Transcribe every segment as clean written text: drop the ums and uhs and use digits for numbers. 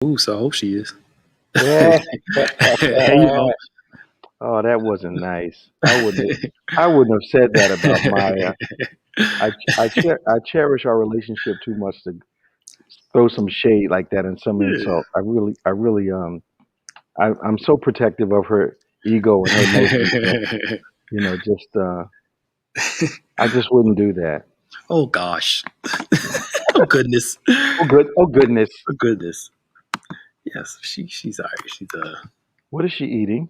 Ooh, so I hope she is. Yeah. Hey, yo. Oh, that wasn't nice. I wouldn't have said that about Maya. I cherish our relationship too much to throw some shade like that and some insult. I'm so protective of her ego and her notions that just I just wouldn't do that. Oh gosh. Oh goodness. Oh good. Oh goodness. Oh goodness. Yes, she's alright. She's What is she eating?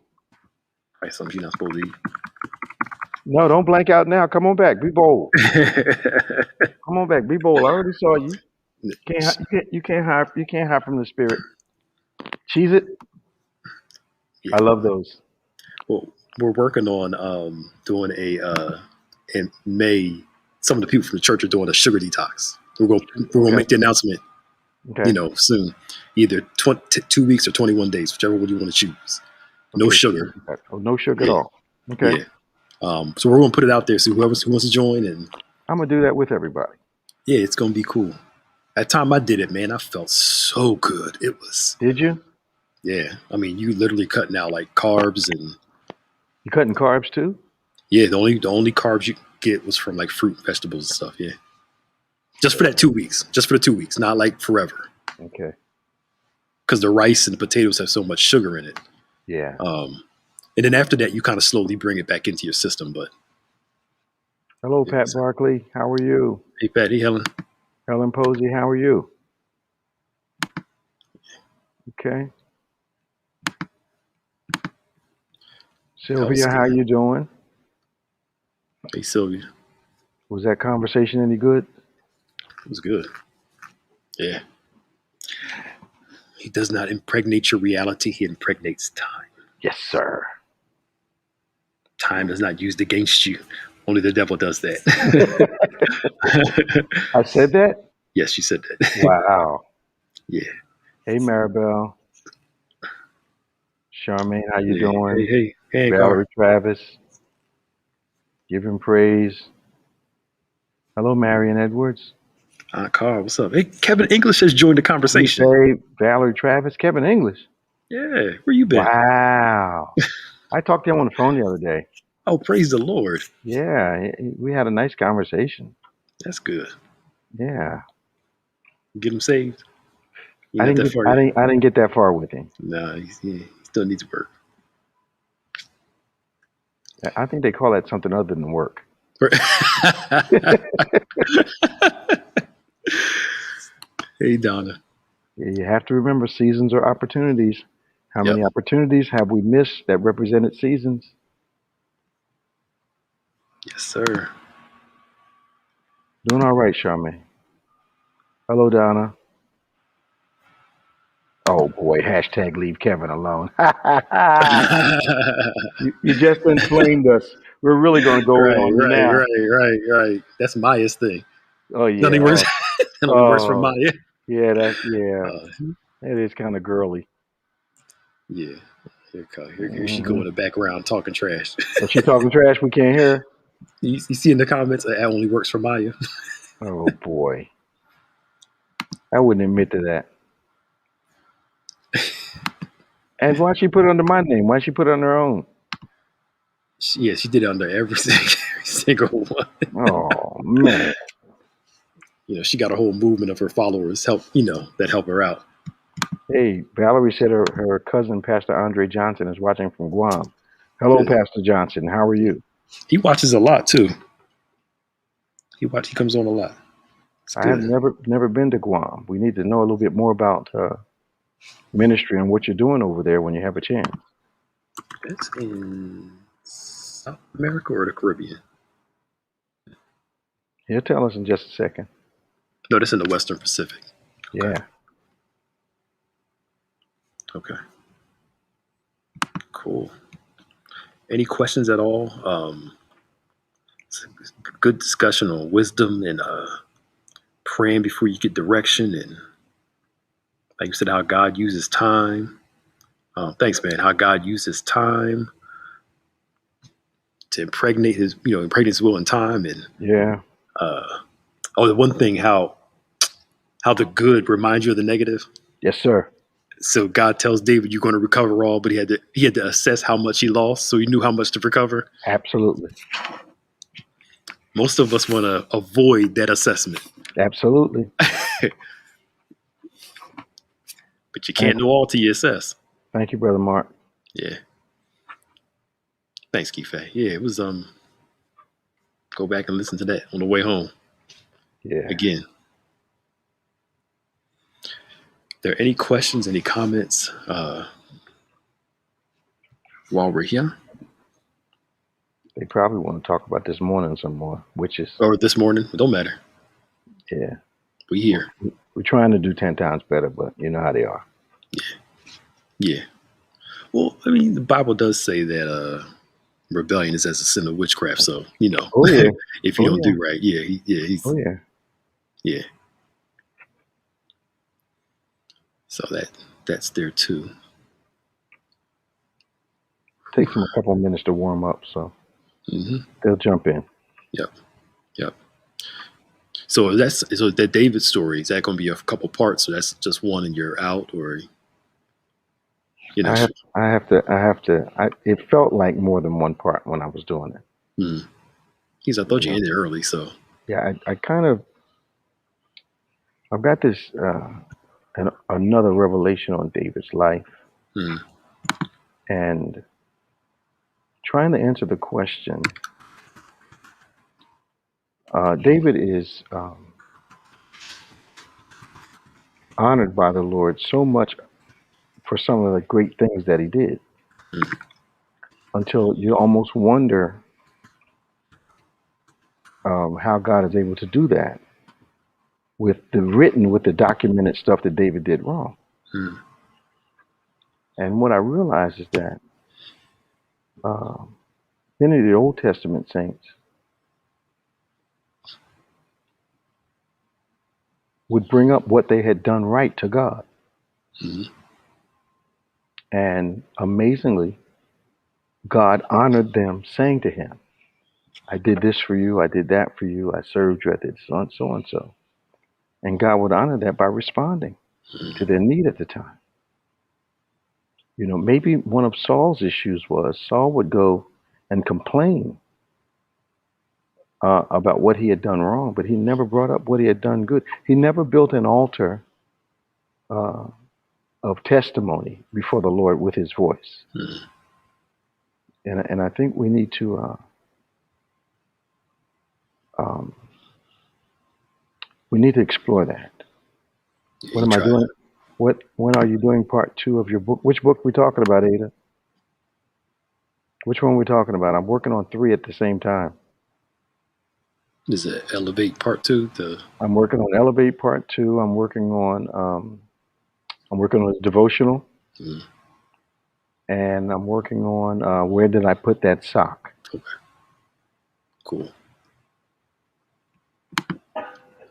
probably something she's not supposed No, don't blank out now. Come on back. Be bold. to Come on back. Be bold. I already saw you. eat. You can't hide from the spirit. Cheese it. Yeah. I love those. Well, we're working on doing a in May. Some of the people from the church are doing a sugar detox. We're gonna Okay. make the announcement, Okay. soon. Either 2 weeks or 21 days, whichever one you want to choose. No Okay. sugar. Oh, no sugar at Yeah, all. Okay. yeah. So we're gonna put it out there. So who wants to join, and I'm gonna do that with everybody. yeah, it's gonna be cool. That time I did it, man, I felt so good. It was, Did you? yeah. I mean, you literally cutting out like carbs and You cutting carbs too? yeah. The only carbs you get was from like fruit, vegetables, and stuff. Yeah, just for that 2 weeks. Just for the 2 weeks, not like forever. Okay. Because the rice and the potatoes have so much sugar in it. Yeah. And then after that, you kind of slowly bring it back into your system. But Hello, it Pat was, Barkley. How are you? hey, Patty, Helen, Helen Posey. How are you? Okay. that was Sylvia, how good. you doing? Hey, Sylvia, Was that conversation any good? it was good. Yeah. He does not impregnate your reality, he impregnates time. Yes, sir. Time is not used against you. Only the devil does that. I said that? Yes, you said that. Wow. Yeah. Hey, Maribel. Charmaine, how you Hey, hey, doing? hey, hey, Car. Valerie Travis. Give him praise. Hello, Marion Edwards. Car, what's up? Hey, Kevin English has joined the You conversation. say Valerie Travis, Kevin English. Yeah, where you been? Wow. I talked to him on the phone the other day. Oh, praise the Lord. Yeah, we had a nice conversation. That's good. Yeah. Get him saved. You not that far yet. I didn't get that far with him. Nah, he still needs work. I think they call that something other than work. Hey, Donna. You have to remember seasons are opportunities. How Yep. many opportunities have we missed that represented seasons? Yes, sir. Doing all right, Charmaine. Hello, Donna. Oh boy, hashtag leave Kevin alone. You just inflamed us. We're really going to go in Right, on you right, now. right. That's Maya's thing. Oh Nothing yeah. works. Nothing works for Oh Maya. yeah. Yeah. Uh, That is kind of girly. yeah. Here she go Hmm. in the background talking trash. If she talking trash, we can't hear her. You see in the comments that only works for Maya. Oh boy, I wouldn't admit to that. And why she put it under my name? Why she put it on her own? She did it under every single one. Oh man. She got a whole movement of her followers that help her out. Hey, Valerie said her cousin Pastor Andre Johnson is watching from Guam. Hello, Really. Pastor Johnson. How are you? He watches a lot too. He comes on a lot. It's I have good. never been to Guam. We need to know a little bit more about ministry and what you're doing over there when you have a chance. It's in South America or the Caribbean. He'll tell us in just a second. No, that's in the Western Pacific. Okay. Yeah. Okay. Cool. Any questions at all? It's a good discussion on wisdom and praying before you get direction, and like you said, how God uses time. Thanks, man. How God uses time to impregnate His will in time, and Yeah. the one thing, how the good reminds you of the negative. Yes, sir. So God tells David, "You're going to recover all," but he had to assess how much he lost, so he knew how much to recover. Absolutely. Most of us want to avoid that assessment, Absolutely. but you Thank, can't know all till you assess. thank you, Brother Mark. Yeah. Thanks, Keith. Yeah, it was go back and listen to that on the way home Yeah. again. There any questions, any comments while we're here? They probably want to talk about this morning some more, which is, Or this morning? It don't matter. yeah. We here. We're trying to do 10 times better, but you know how they are. Yeah. Well, I mean, the Bible does say that rebellion is as a sin of witchcraft. So, Oh, yeah. if you Oh, don't yeah. do right, Oh, yeah. yeah. So that's there too. Takes them a couple of minutes to warm up, so Hmm. they'll jump in. Yep. Yep. So that David story. Is that going to be a couple parts? So that's just one, and you're out, or you know? It felt like more than one part when I was doing it. Hmm. I You thought you know, ended early, so. yeah, I've got this, another revelation on David's life Hmm. and trying to answer the question. David is honored by the Lord so much for some of the great things that he did Hmm. until you almost wonder how God is able to do that with the documented stuff that David did wrong. Hmm. And what I realized is that many of the Old Testament saints would bring up what they had done right to God. Hmm. And amazingly, God honored them, saying to him, I did this for you, I did that for you, I served you, I did so and so and so. And God would honor that by responding to their need at the time. Maybe one of Saul's issues was Saul would go and complain about what he had done wrong, but he never brought up what he had done good. He never built an altar uh, of testimony before the Lord with his voice. Hmm. And I think we need to um, explore that. Yeah, What you am I try. doing? When are you doing part 2 of your book? Which book are we talking about, Ada? Which one are we talking about? I'm working on 3 at the same time. Is it Elevate Part 2? I'm working on Elevate Part 2. I'm working on a devotional, Hmm. and I'm working on Where Did I Put That Sock? Okay. Cool.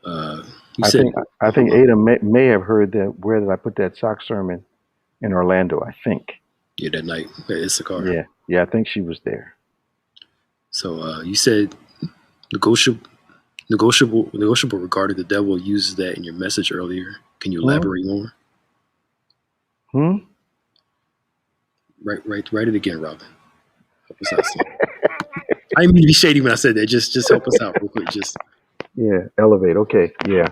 You I said, think I think Ada may have heard that Where Did I Put That Sock sermon in Orlando. I think. yeah, that night at Issachar. Yeah. I think she was there. So you said negotiable, negotiable regarding the devil uses that in your message earlier. Can you Hmm. elaborate more? Hmm. Write it again, Robin. Help us out. I didn't mean to be shady when I said that. Just help us out real quick. Yeah. Elevate. Okay. Yeah.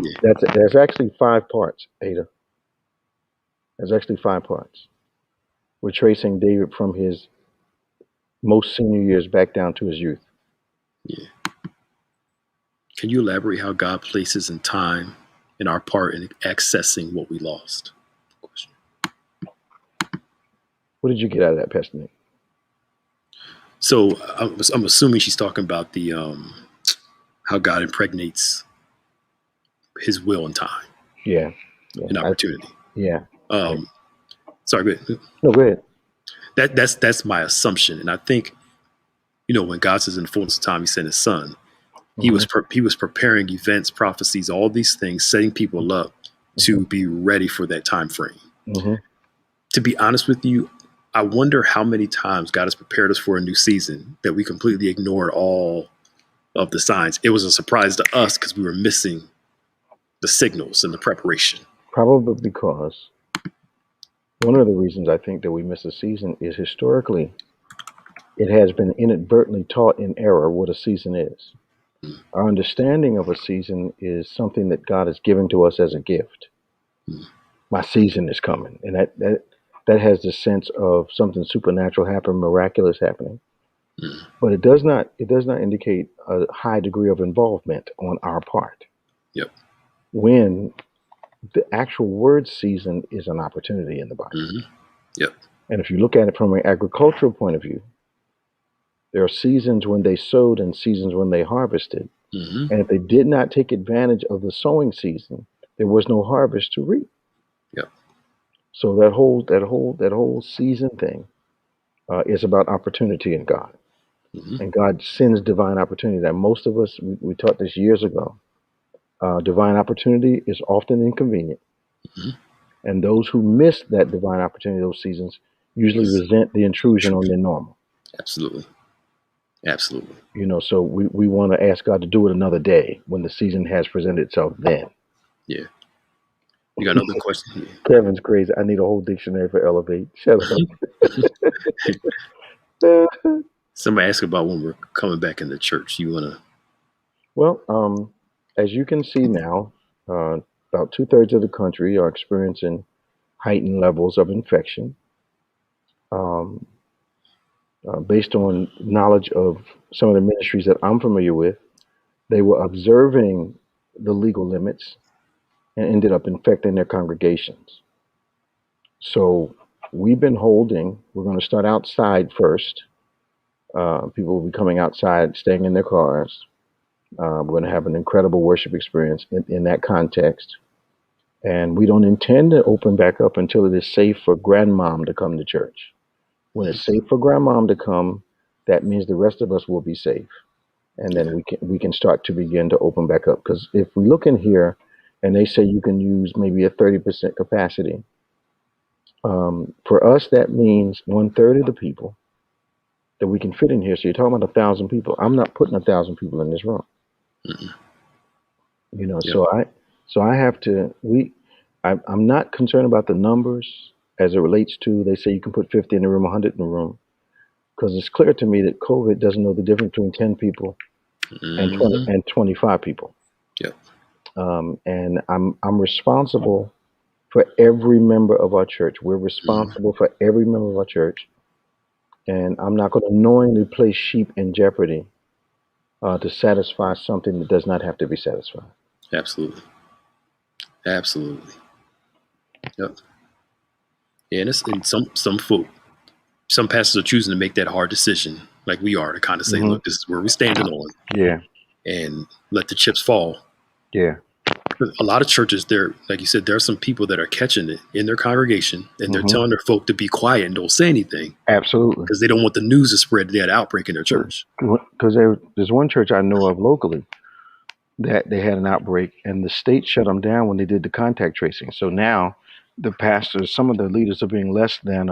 Yeah. There's actually 5 parts, Ada. There's actually 5 parts. We're tracing David from his most senior years back down to his youth. Yeah. Can you elaborate how God places in time in our part in accessing what we lost? Question. What did you get out of that, Pestany? So I'm assuming she's talking about the how God impregnates His will and time Yeah. and Yeah. opportunity. Yeah. Um, sorry, go ahead. No, go ahead. That's my assumption, and I think when God says in the fullness of time He sent His Son, He Hmm. was preparing events, prophecies, all these things, setting people up Hmm. to be ready for that time frame. Hmm. To be honest with you, I wonder how many times God has prepared us for a new season that we completely ignored all of the signs. It was a surprise to us because we were missing the signals and the preparation. Probably because One of the reasons I think that we miss a season is historically it has been inadvertently taught in error what a season is. Mm, Our understanding of a season is something that God has given to us as a gift. mm, My season is coming, and that has the sense of something supernatural happening, miraculous happening. mm. But it does not indicate a high degree of involvement on our part. Yep. When the actual word season is an opportunity in the Bible. Hmm. Yep. And if you look at it from an agricultural point of view, there are seasons when they sowed and seasons when they harvested. Hmm. And if they did not take advantage of the sowing season, there was no harvest to reap. Yep. So that whole season thing is about opportunity in God, Hmm. and God sends divine opportunity. That most of us we taught this years ago. Divine opportunity is often inconvenient, Hmm. and those who miss that divine opportunity, those seasons, usually Yes. resent the intrusion on Intrusion. their normal. Absolutely. Absolutely. So we want to ask God to do it another day when the season has presented itself. Then Yeah. You got another question? Kevin's crazy. I need a whole dictionary for elevate. Shut up. Somebody asked about when we're coming back in the church. You want to? Well, as you can see now, about two-thirds of the country are experiencing heightened levels of infection. Um, Based on knowledge of some of the ministries that I'm familiar with, they were observing the legal limits and ended up infecting their congregations. So we're going to start outside first. People will be coming outside, staying in their cars. We're going to have an incredible worship experience in that context. And we don't intend to open back up until it is safe for grandmom to come to church. When it's safe for grandmom to come, that means the rest of us will be safe. And Yeah. then we can start to begin to open back up. Because if we look in here and they say you can use maybe a 30% capacity, for us that means one third of the people that we can fit in here. So you're talking about 1,000 people. I'm not putting 1,000 people in this room. Mm-mm. You know, Yep. so I have to. I'm not concerned about the numbers as it relates to. They say you can put 50 in the room, 100 in the room, because it's clear to me that COVID doesn't know the difference between 10 people and 20 Hmm. and 25 people. Yep. And I'm responsible for every member of our church. We're Hmm. responsible for every member of our church, and I'm not going to knowingly place sheep in jeopardy to satisfy something that does not have to be satisfied. Absolutely. Absolutely. Yep. Yeah, and, and some folk, some pastors are choosing to make that hard decision, like we are, to kind of say, Hmm. look, this is where we're standing on, Yeah, and let the chips fall. yeah. A lot of churches, there, like you said, there are some people that are catching it in their congregation, and they're Hmm. telling their folk to be quiet and don't say anything Absolutely. because they don't want the news to spread that they had an outbreak in their church. Because there's one church I know of locally that they had an outbreak, and the state shut them down when they did the contact tracing. So now the pastors, some of the leaders are being less than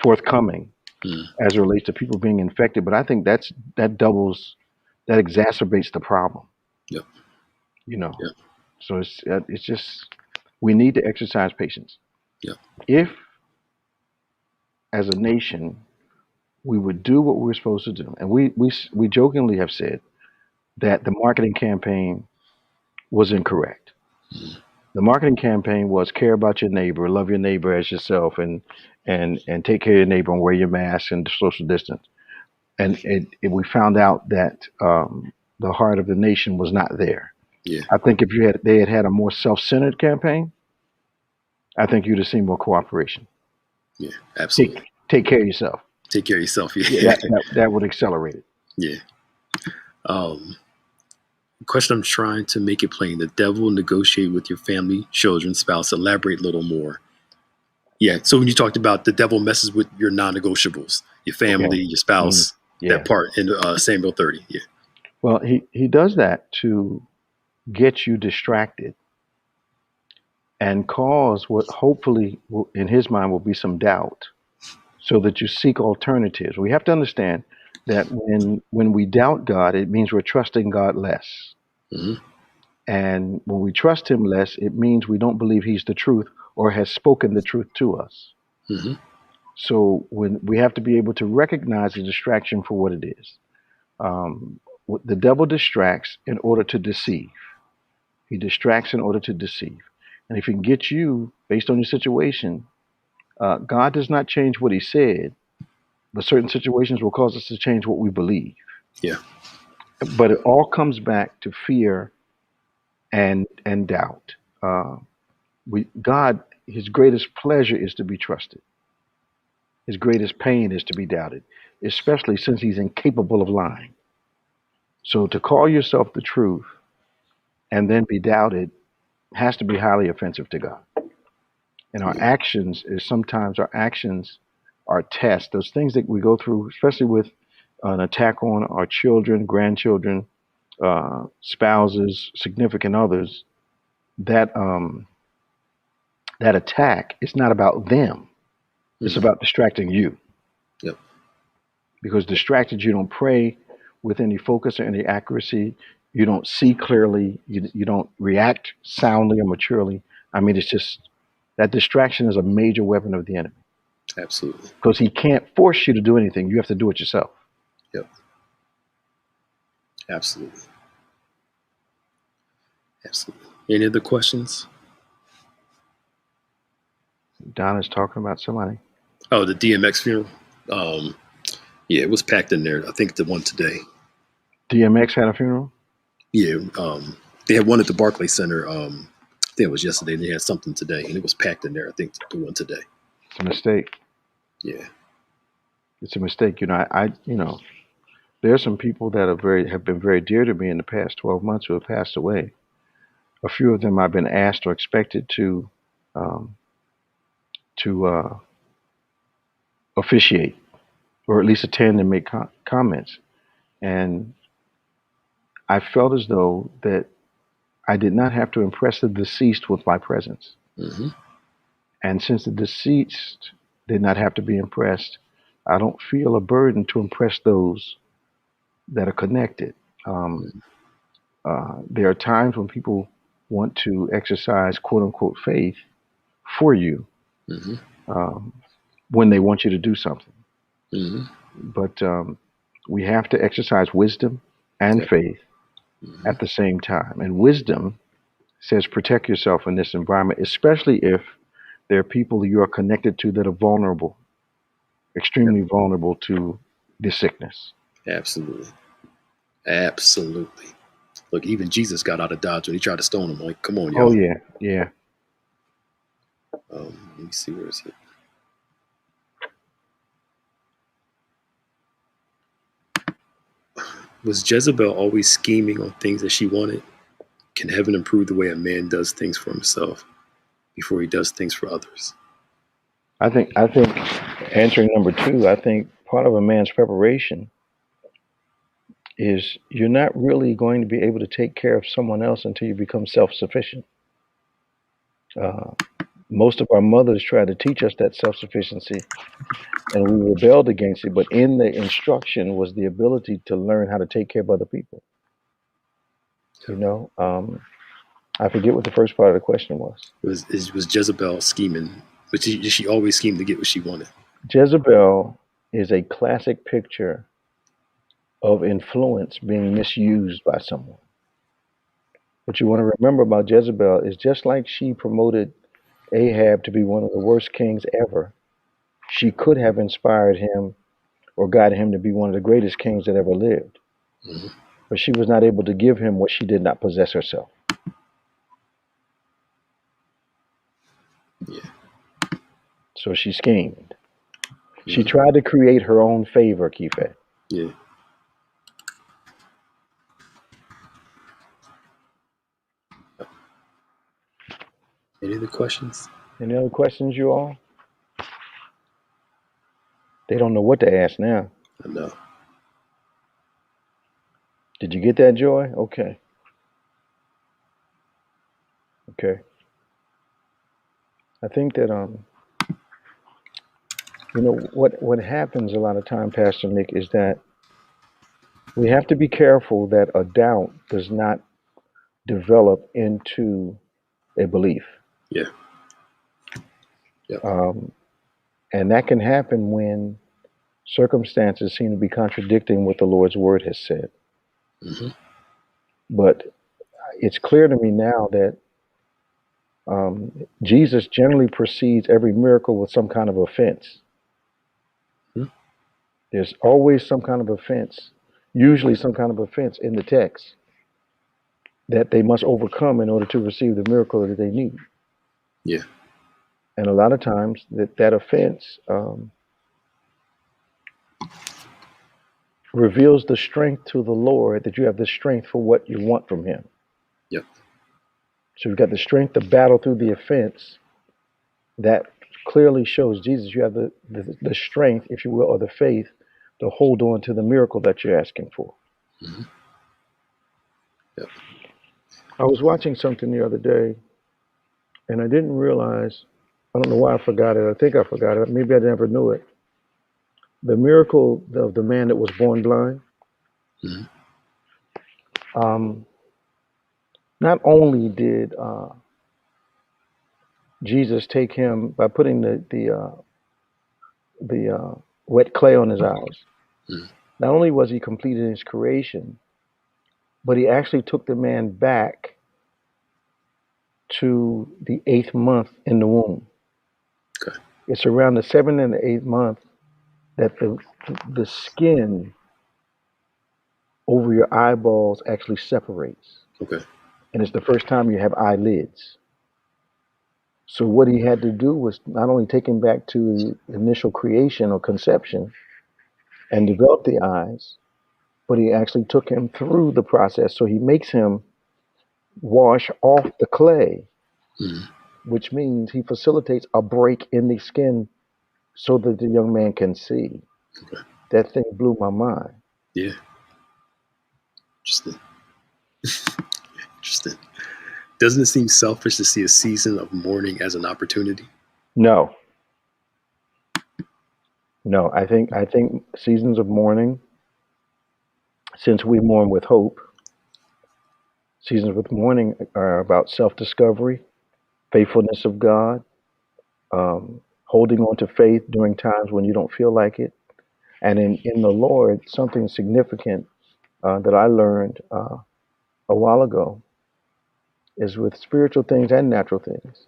forthcoming Mm, as it relates to people being infected. But I think that exacerbates the problem. yep, You know, yep, so it's just we need to exercise patience. yep. If as a nation we would do what we're supposed to do, and we jokingly have said that the marketing campaign was incorrect. Mm, The marketing campaign was care about your neighbor, love your neighbor as yourself, and take care of your neighbor and wear your mask and social distance. And we found out that the heart of the nation was not there. yeah, I think if they had a more self-centered campaign, I think you'd have seen more cooperation. yeah, Take absolutely. take care of yourself. Take care of yourself. Yeah, Yeah, that would accelerate it. yeah. Um, question I'm trying to make it plain. The devil negotiate with your family, children, spouse. Elaborate a little more. Yeah. So when you talked about the devil messes with your non-negotiables, your Okay. family, your Hmm. spouse, that Yeah. part in Samuel 30. Yeah. Well, he does that to get you distracted and cause what hopefully in his mind will be some doubt so that you seek alternatives. We have to understand that when we doubt God, it means we're trusting God less. Hmm. And when we trust him less, it means we don't believe he's the truth or has spoken the truth to us. Hmm. So when we have to be able to recognize the distraction for what it is. Um, the devil distracts in order to deceive. He distracts in order to deceive. And if he can get you based on your situation, God does not change what he said, but certain situations will cause us to change what we believe. Yeah. But it all comes back to fear and doubt. Uh, God, his greatest pleasure is to be trusted. His greatest pain is to be doubted, especially since he's incapable of lying. So to call yourself the truth and then be doubted has to be highly offensive to God. And our Yeah. actions is sometimes our actions are tests. Those things that we go through, especially with an attack on our children, grandchildren, spouses, significant others. That that attack is not about them. It's Hmm. about distracting you. Yep. Because distracted, you don't pray with any focus or any accuracy. You don't see clearly. You don't react soundly or maturely. I mean, it's just that distraction is a major weapon of the enemy Absolutely. because he can't force you to do anything. You have to do it yourself. Yep. Absolutely. Absolutely. Any other questions? Donna's talking about somebody. Oh, the DMX funeral. Um, yeah, it was packed in there. I think the one today. DMX had a funeral. Yeah, they had one at the Barclays Center. I think it was yesterday. They had something today, and it was packed in there. I think the one today. It's a mistake. Yeah. It's a mistake. There are some people that have been very dear to me in the past 12 months who have passed away. A few of them I've been asked or expected um, to officiate or at least attend and make comments. And I felt as though that I did not have to impress the deceased with my presence. Hmm. And since the deceased did not have to be impressed, I don't feel a burden to impress those that are connected. Um, there are times when people want to exercise quote unquote faith for you Hmm. um, when they want you to do something. Hmm. But we have to exercise wisdom and Yep. faith Hmm. at the same time. And wisdom says protect yourself in this environment, especially if there are people you are connected to that are vulnerable, Yep. extremely vulnerable to this sickness. Absolutely. Absolutely. Look, even Jesus got out of Dodge when he tried to stone him. Like, come on, Oh, y'all. yeah, yeah. Let me see, where is it? Was Jezebel always scheming on things that she wanted? Can heaven improve the way a man does things for himself before he does things for others? I think answering number two, I think part of a man's preparation is you're not really going to be able to take care of someone else until you become self-sufficient. Uh, most of our mothers try to teach us that self-sufficiency, and we rebelled against it. But in the instruction was the ability to learn how to take care of other people. You know, I forget what the first part of the question was. Was Jezebel scheming? Did she always scheme to get what she wanted? Jezebel is a classic picture of influence being misused by someone. What you want to remember about Jezebel is just like she promoted Ahab to be one of the worst kings ever, she could have inspired him or guided him to be one of the greatest kings that ever lived. Hmm. But she was not able to give him what she did not possess herself. Yeah. So she schemed. She Hmm. tried to create her own favor, Kife. Yeah. Any other questions? Any other questions, you all? They don't know what to ask now. I know. Did you get that, Joy? Okay. Okay. I think that what happens a lot of time, Pastor Nick, is that we have to be careful that a doubt does not develop into a belief. Yeah. Yep. And that can happen when circumstances seem to be contradicting what the Lord's word has said. Hmm. But it's clear to me now that Jesus generally precedes every miracle with some kind of offense. Mhm. There's always some kind of offense, usually some kind of offense in the text that they must overcome in order to receive the miracle that they need. Yeah. And a lot of times that offense reveals the strength to the Lord, that you have the strength for what you want from Him. Yep. So you've got the strength to battle through the offense. That clearly shows Jesus. You have the strength, if you will, or the faith to hold on to the miracle that you're asking for. Hmm. Yep. I was watching something the other day, and I didn't realize. I don't know why I forgot it. I think I forgot it. Maybe I never knew it. The miracle of the man that was born blind. Hmm. Um, not only did Jesus take him by putting the wet clay on his eyes. Hmm. Not only was he completed his creation, but he actually took the man back to the 8th month in the womb. Okay. It's around the 7th and the 8th month that the skin over your eyeballs actually separates, Okay. and it's the first time you have eyelids. So what he had to do was not only take him back to the initial creation or conception and develop the eyes, but he actually took him through the process. So he makes him wash off the clay, Hmm. which means he facilitates a break in the skin so that the young man can see. Okay. That thing blew my mind. Yeah. Interesting. Interesting. Doesn't it seem selfish to see a season of mourning as an opportunity? No, no, I think seasons of mourning, since we mourn with hope, seasons with mourning are about self-discovery, faithfulness of God, holding on to faith during times when you don't feel like it. And in the Lord, something significant that I learned a while ago is with spiritual things and natural things.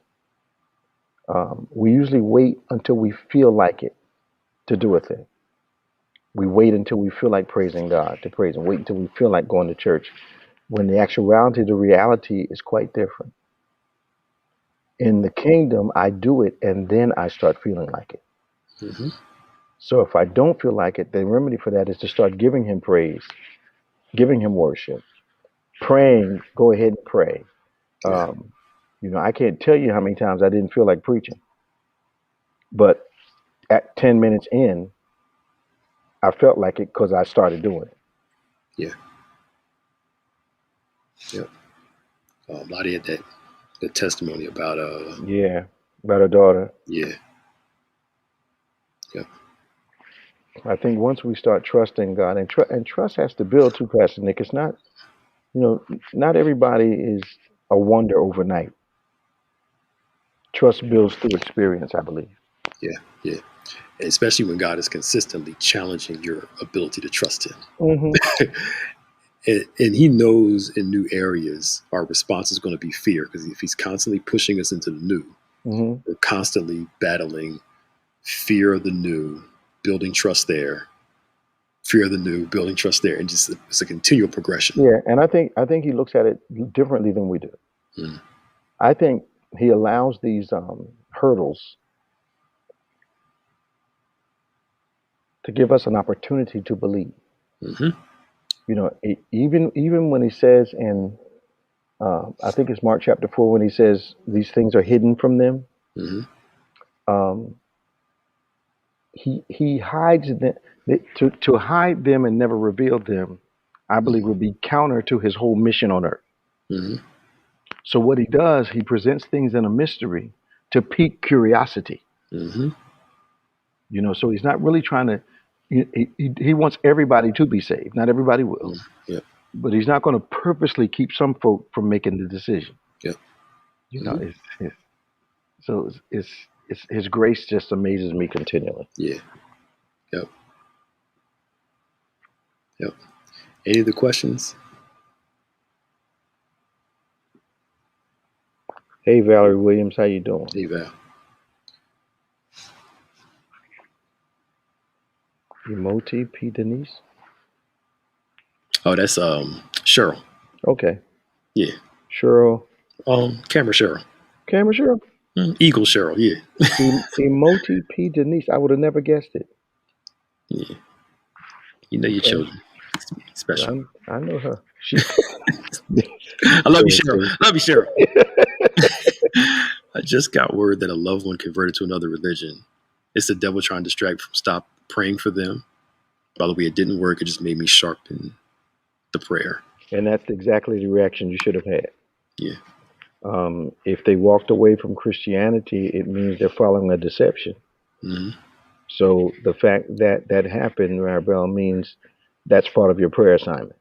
We usually wait until we feel like it to do a thing. We wait until we feel like praising God to praise Him. Wait until we feel like going to church. When the actuality, the reality is quite different. In the kingdom, I do it and then I start feeling like it. Hmm. So if I don't feel like it, the remedy for that is to start giving Him praise, giving Him worship, praying. Go ahead and pray. Yeah. Um, I can't tell you how many times I didn't feel like preaching, but at 10 minutes in, I felt like it because I started doing it. Yeah. Yeah. Lottie had that testimony about Yeah, about a daughter. yeah. Yeah. I think once we start trusting God, and trust has to build too, Pastor Nick. It's not, not everybody is a wonder overnight. Trust builds through experience, I believe. Yeah. Yeah. Especially when God is consistently challenging your ability to trust Him. Hmm. And He knows in new areas our response is going to be fear, because if He's constantly pushing us into the new, Hmm. we're constantly battling fear of the new, building trust there, fear of the new, building trust there, and just it's a continual progression. Yeah, and I think He looks at it differently than we do. Mm. I think He allows these hurdles to give us an opportunity to believe. Hmm. Even when He says in I think it's Mark chapter 4 when He says these things are hidden from them. Hmm. Um, he hides them to hide them and never reveal them. I believe would be counter to His whole mission on earth. Hmm. So what He does, He presents things in a mystery to pique curiosity. Hmm. So He's not really trying to. He wants everybody to be saved. Not everybody will, Yeah. but He's not going to purposely keep some folk from making the decision. Yeah. You know, Hmm. it's so it's His grace just amazes me continually. Yeah. Yep. Yep. Any other questions? Hey, Valerie Williams, how you doing? Hey, Val. Emoti P. Denise. Oh, that's Cheryl. Okay. Yeah. Cheryl. Camera Cheryl. Camera Cheryl. Eagle Cheryl. Yeah. Emoti P. Denise. I would have never guessed it. Yeah. You know your Okay. children. Special. I know her. She. I love you, Cheryl. Love you, Cheryl. I just got word that a loved one converted to another religion. It's the devil trying to distract from stop praying for them. By the way, it didn't work. It just made me sharpen the prayer. And that's exactly the reaction you should have had. Yeah. If they walked away from Christianity, it means they're following a deception. Mm-hmm. So the fact that that happened, Maribel, means that's part of your prayer assignment.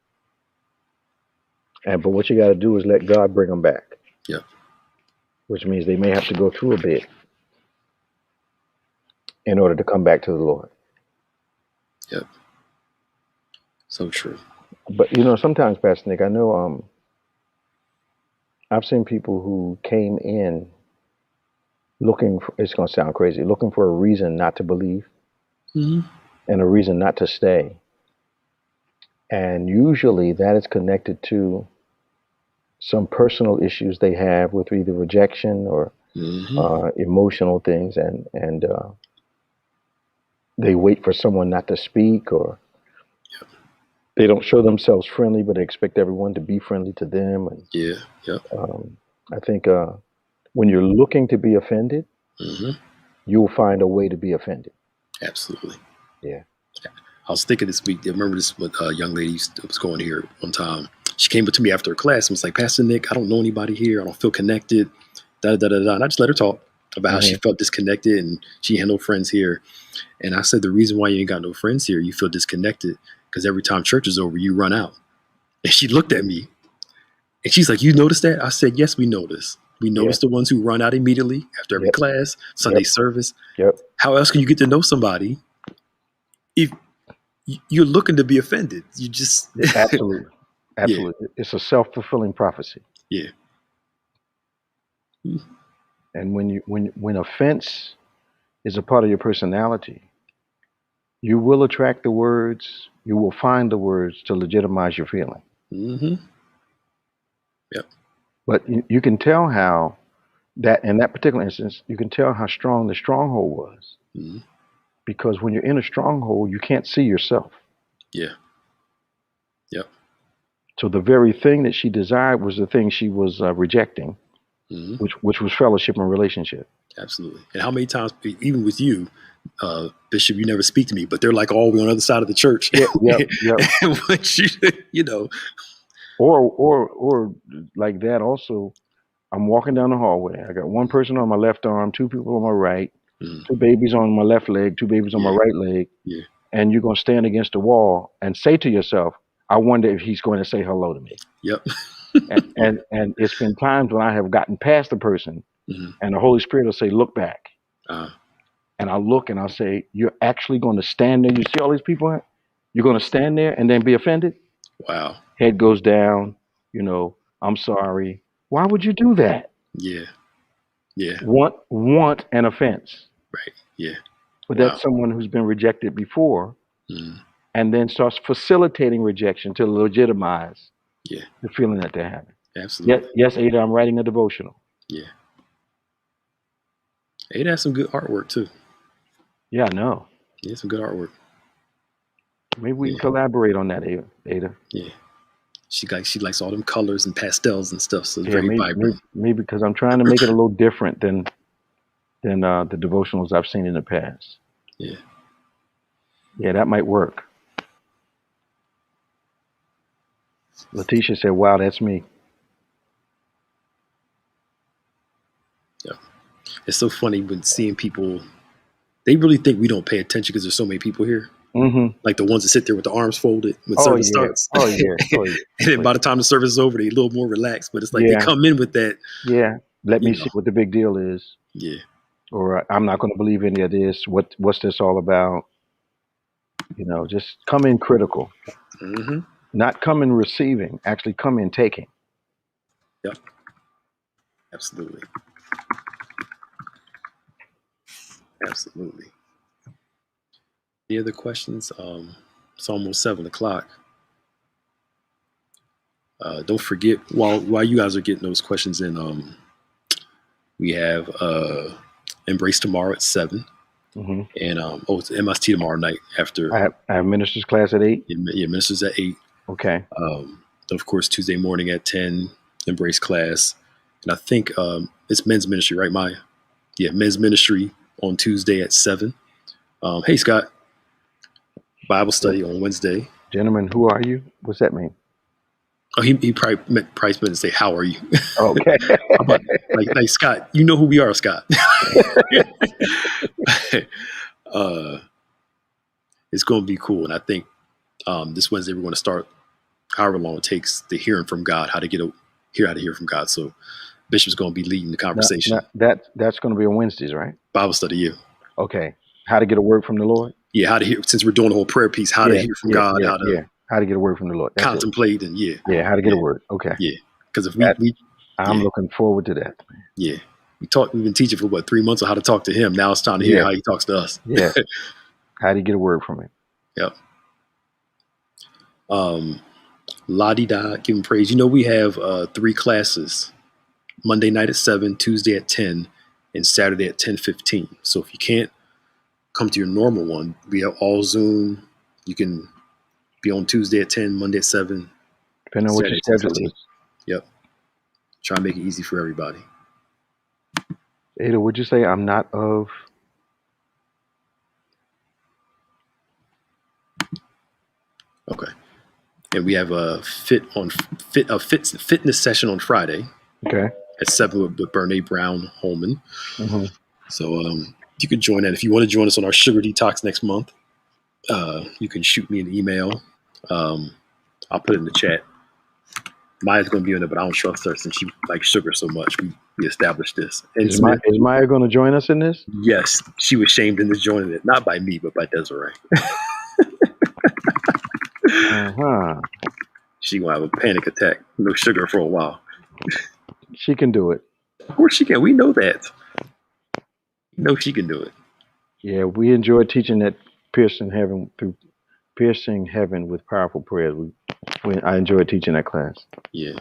But what you got to do is let God bring them back. Yeah. Which means they may have to go through a bit in order to come back to the Lord. Yep. So true. But sometimes, Pastor Nick, I know I've seen people who came in looking for, it's going to sound crazy, looking for a reason not to believe Mm-hmm. and a reason not to stay. And usually that is connected to some personal issues they have with either rejection or emotional things, and they wait for someone not to speak, or they don't show themselves friendly, but they expect everyone to be friendly to them. And I think when you're looking to be offended, you'll find a way to be offended. Absolutely. Yeah. I was thinking this week. I remember this young lady was going here one time. She came up to me after her class and was like, "Pastor Nick, I don't know anybody here. I don't feel connected." And I just let her talk about how she felt disconnected and she had no friends here. And I said, the reason why you ain't got no friends here, you feel disconnected because every time church is over, you run out. And she looked at me and she's like, "You noticed that?" I said, "Yes, we noticed. We noticed the ones who run out immediately after every class, Sunday service. How else can you get to know somebody if you're looking to be offended?" You just absolutely. Yeah. It's a self-fulfilling prophecy. Yeah. And when offense is a part of your personality, you will attract the words, you will find the words to legitimize your feeling. Yep. But you can tell how that, in that particular instance, you can tell how strong the stronghold was. Because when you're in a stronghold, you can't see yourself. Yeah. Yep. So the very thing that she desired was the thing she was rejecting, which was fellowship and relationship. Absolutely. And how many times, even with you, Bishop, you never speak to me, but they're like all the way on the other side of the church. Yep. And once you know. Or like that also, I'm walking down the hallway. I got one person on my left arm, two people on my right, two babies on my left leg, two babies on my right leg. Yeah. And you're going to stand against the wall and say to yourself, I wonder if he's going to say hello to me. Yep. and it's been times when I have gotten past the person and the Holy Spirit will say, look back. And I'll look and I'll say, you're actually going to stand there. You see all these people? You're going to stand there and then be offended? Wow. Head goes down, I'm sorry. Why would you do that? Yeah. Yeah. Want an offense. Right. Yeah. But that's someone who's been rejected before and then starts facilitating rejection to legitimize the feeling that they're having. Absolutely. Yes, Ada, I'm writing a devotional. Yeah. Ada has some good artwork too. Yeah, I know. Yeah, some good artwork. Maybe we can collaborate on that, Ada. Yeah. She likes all them colors and pastels and stuff, so it's very vibrant. Maybe because I'm trying to make it a little different than the devotionals I've seen in the past. Yeah. Yeah, that might work. Letitia said, wow, that's me. Yeah. It's so funny when seeing people, they really think we don't pay attention because there's so many people here. Like the ones that sit there with the arms folded when service starts. Oh, yeah. And then by the time the service is over, they're a little more relaxed. But it's like they come in with that. Yeah. Let me see what the big deal is. Yeah. or I'm not going to believe any of this. What's this all about? Just come in critical, Hmm. not come in receiving, actually come in taking. Yep, absolutely, absolutely. Any other questions? It's almost 7 o'clock. Don't forget while you guys are getting those questions in, we have Embrace tomorrow at 7, Hmm. and it's MST tomorrow night after I have minister's class at 8. your ministers at 8. Okay. Of course, Tuesday morning at 10, Embrace class, and I think it's men's ministry, right, Maya? Yeah, men's ministry on Tuesday at 7. Hey, Scott, Bible study on Wednesday. Gentlemen, who are you? What's that mean? Oh, he probably meant to say, "How are you?" Okay. How about like Scott? You know who we are, Scott. uh, it's going to be cool, and I think this Wednesday we're going to start however long it takes to hearing from God, how to how to hear from God. So Bishop's going to be leading the conversation. That's going to be on Wednesdays, right? Bible study, yeah. Okay. How to get a word from the Lord? Yeah, how to hear, since we're doing the whole prayer piece, how to hear from God, how to How to get a word from the Lord. That's it. contemplate, and How to get a word. Okay. yeah. Because if That, we I'm looking forward to that. yeah, we've been teaching for 3 months on how to talk to him. Now it's time to hear how he talks to us. Yeah. How do you get a word from him? Yep. La-di-da, give him praise. We have 3 classes: Monday night at 7, Tuesday at 10, and Saturday at 10:15. So if you can't come to your normal one, we have all Zoom. You can be on Tuesday at 10, Monday at 7, Depending on what your Saturday at schedule 10:15. is. Yep. Try and make it easy for everybody. Ada, would you say I'm not of? Okay. And we have a fitness session on Friday. Okay. At 7 with Bernie Brown Holman. Mm-hmm. So you can join that. If you want to join us on our sugar detox next month, you can shoot me an email. I'll put it in the chat. Maya's going to be in it, but I don't trust her since she likes sugar so much. We established this. And Is Maya going to join us in this? Yes, she was shamed into joining it, not by me, but by Desiree. Uh-huh. She going to have a panic attack. No sugar for a while. She can do it. Of course she can. We know that. We know she can do it. Yeah, we enjoy teaching that piercing heaven with powerful prayers. I enjoy teaching that class. Yeah.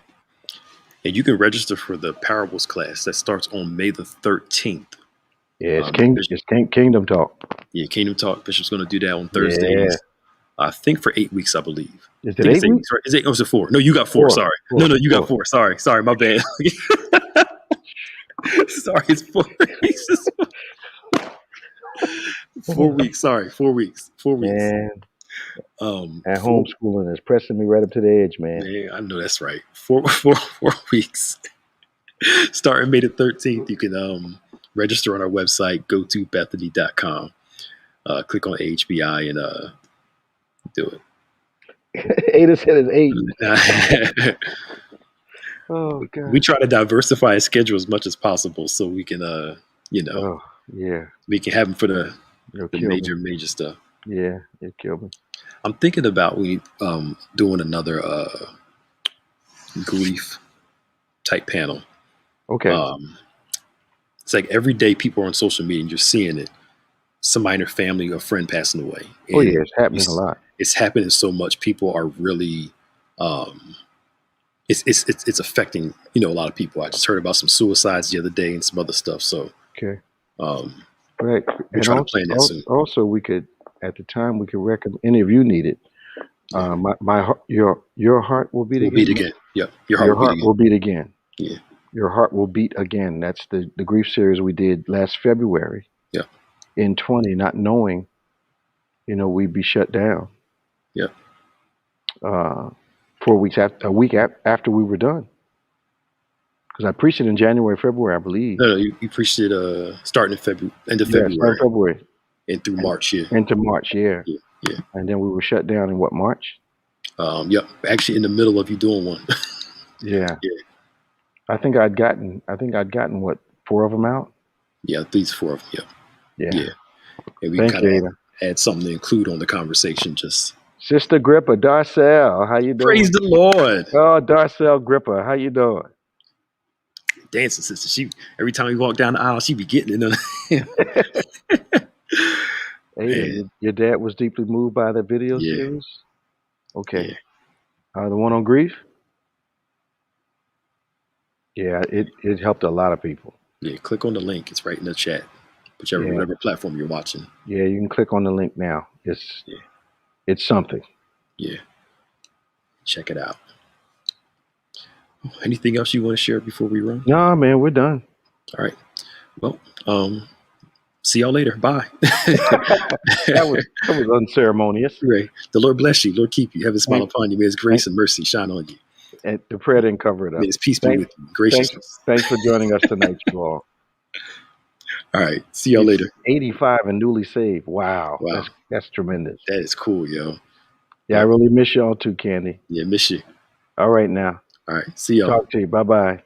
And you can register for the parables class that starts on May the 13th. Yeah, it's Kingdom Talk. Yeah, Kingdom Talk. Bishop's going to do that on Thursdays. Yeah. I think for 8 weeks, I believe. Is it 8 weeks? Is it? Oh, is it 4? No, you got 4. Sorry. No, you got 4. Sorry, my bad. Sorry, it's 4 weeks. 4 weeks. Sorry, 4 weeks. 4 weeks. Man, and homeschooling is pressing me right up to the edge, man. Yeah, I know that's right. 4 weeks. Starting May the 13th, you can register on our website, go to bethany.com. Click on HBI and do it. Ada said it's 8. Oh God. We try to diversify a schedule as much as possible so we can Oh yeah. we can have them for the major stuff. Yeah, it killed me. I'm thinking about doing another grief type panel. Okay. It's like every day people are on social media and you're seeing it. Somebody in their family or friend passing away. Oh yeah, it's happening a lot. It's happening so much. People are really it's affecting a lot of people. I just heard about some suicides the other day and some other stuff. So okay. We're trying to plan that soon. Also, we could at the time we could recommend any of you need it. Your heart will beat again. Yep. Your heart will beat again. Yeah. Your heart will beat again. That's the grief series we did last February. Yeah. In 20, not knowing, we'd be shut down. Yeah. 4 weeks a week after we were done. Because I preached it in January, February, I believe. No, you preached it starting in end of February. Start February. And through March, yeah. Into March, yeah. Yeah. And then we were shut down in what, March? Yep. Actually in the middle of you doing one. Yeah. I think I'd gotten what, 4 of them out? Yeah, these four of them. Yeah. Yeah. Yeah. And we Thank kind of you, Ada. add something to include on the conversation. Just Sister Gripper, Darcel, how you praise doing? the Lord. Oh, Darcel Gripper, how you doing? Dancing sister. She every time we walk down the aisle, she be getting it. Ada, Man, your dad was deeply moved by the video yeah, series? Okay. yeah, The one on grief? Yeah, it helped a lot of people. yeah. Click on the link. It's right in the chat. Whichever Yeah, whatever platform you're watching. yeah, you can click on the link now. Yeah, It's something. yeah. Check it out. Anything else you want to share before we run? No, man, we're done. All right. Well, see y'all later. Bye. That was unceremonious. Right. The Lord bless you. Lord keep you. Have his smile Thank, upon you. May his thank, grace and mercy shine on you. and the prayer didn't cover it May up. his peace be Thank, with you. thanks, Graciousness. thanks for joining us tonight, you all. All right. See y'all He's later. 85 and newly saved. Wow, Wow. that's tremendous. That is cool, yo. Yeah, I really miss y'all too, Candy. Yeah, miss you. All right, now All right. See y'all. talk to you. Bye bye.